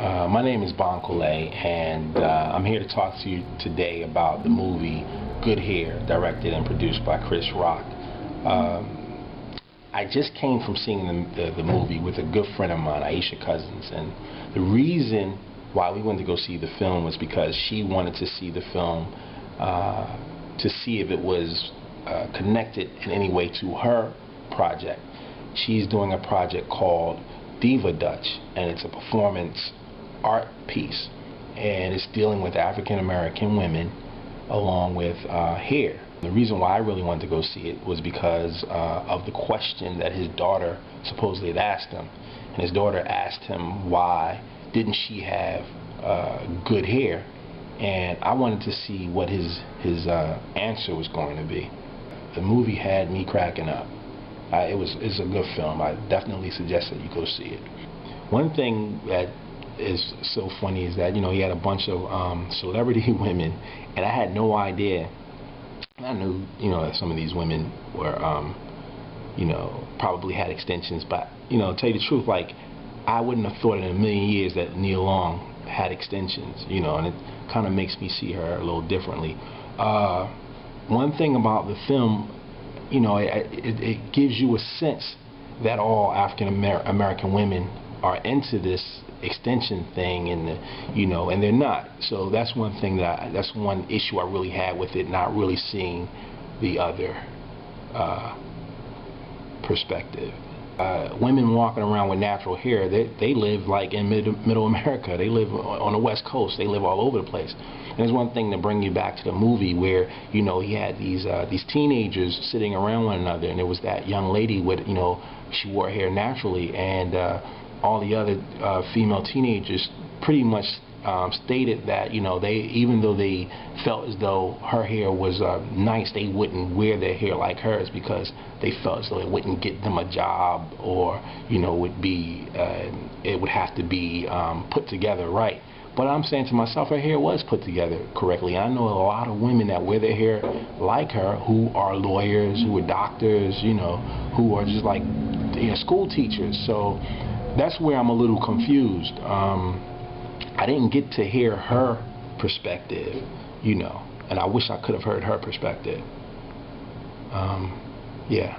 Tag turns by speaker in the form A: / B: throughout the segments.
A: My name is Bankole, and I'm here to talk to you today about the movie Good Hair, directed and produced by Chris Rock. I just came from seeing the movie with a good friend of mine, Aisha Cousins, and the reason why we went to go see the film was because she wanted to see the film to see if it was connected in any way to her project. She's doing a project called Diva Dutch, and it's a performance art piece, and it's dealing with African American women along with hair. The reason why I really wanted to go see it was because of the question that his daughter supposedly had asked him, and his daughter asked him why didn't she have good hair, and I wanted to see what his answer was going to be. The movie had me cracking up. It's a good film. I definitely suggest that you go see it. One thing that is so funny is that, he had a bunch of celebrity women, and I had no idea. I knew, that some of these women were, probably had extensions, but, to tell you the truth, like, I wouldn't have thought in a million years that Nia Long had extensions, and it kind of makes me see her a little differently. One thing about the film, it gives you a sense that all African American women are into this extension thing, and and they're not. So that's one thing that's one issue I really had with it, not really seeing the other perspective. Women walking around with natural hair, they live like in middle America. They live on the West Coast. They live all over the place. And there's one thing to bring you back to the movie where, he had these teenagers sitting around one another, and there was that young lady with, she wore hair naturally, and all the other female teenagers pretty much stated that, even though they felt as though her hair was nice, they wouldn't wear their hair like hers because they felt as though it wouldn't get them a job, or it would have to be put together right. But I'm saying to myself, her hair was put together correctly. I know a lot of women that wear their hair like her, who are lawyers, who are doctors, who are just like school teachers. So that's where I'm a little confused. I didn't get to hear her perspective, and I wish I could have heard her perspective. Yeah.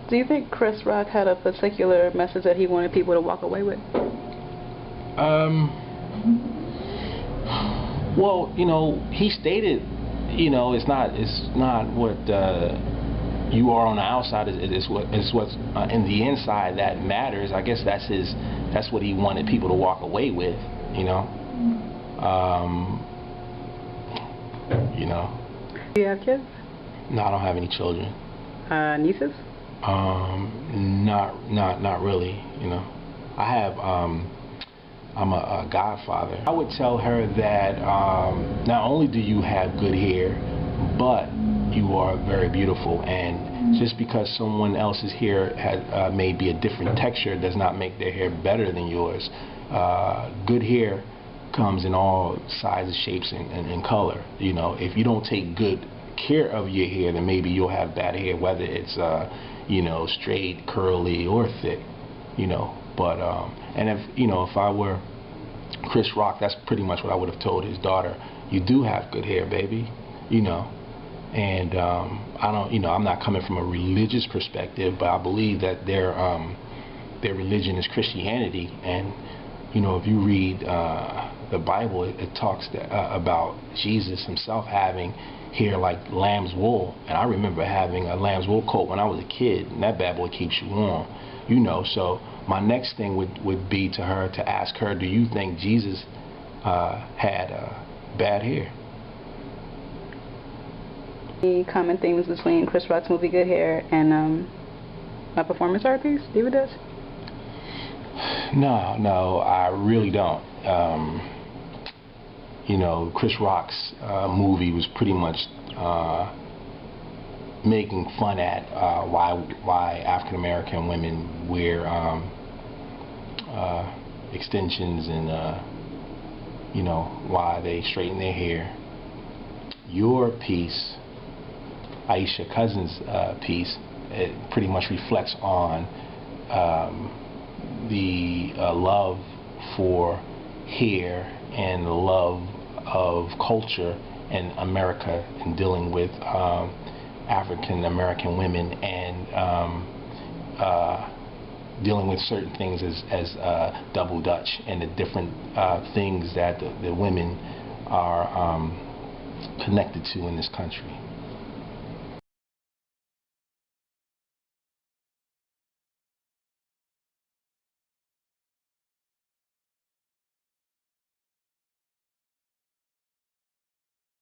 B: Do you think Chris Rock had a particular message that he wanted people to walk away with?
A: Well, he stated, it's not what you are on the outside, is what's in the inside that matters. I guess that's what he wanted people to walk away with,
B: Do you have kids?
A: No, I don't have any children.
B: Nieces?
A: Not really, I have, I'm a godfather. I would tell her that not only do you have good hair, but you are very beautiful, and just because someone else's hair may be a different texture does not make their hair better than yours. Good hair comes in all sizes, shapes, and color. If you don't take good care of your hair, then maybe you'll have bad hair, whether it's straight, curly, or thick. But and if I were Chris Rock, that's pretty much what I would have told his daughter. You do have good hair, baby. And I don't, I'm not coming from a religious perspective, but I believe that their religion is Christianity, and if you read the Bible, it talks about Jesus himself having hair like lamb's wool, and I remember having a lamb's wool coat when I was a kid, and that bad boy keeps you warm, So my next thing would be to her, to ask her, do you think Jesus had bad hair?
B: Any common themes between Chris Rock's movie Good Hair and a performance art piece, Diva Dutch?
A: No, I really don't. Chris Rock's movie was pretty much making fun at why African American women wear extensions, and why they straighten their hair. Your piece, Aisha Cousins' piece, it pretty much reflects on the love for here and the love of culture in America and dealing with African American women and dealing with certain things as double Dutch and the different things that the women are connected to in this country.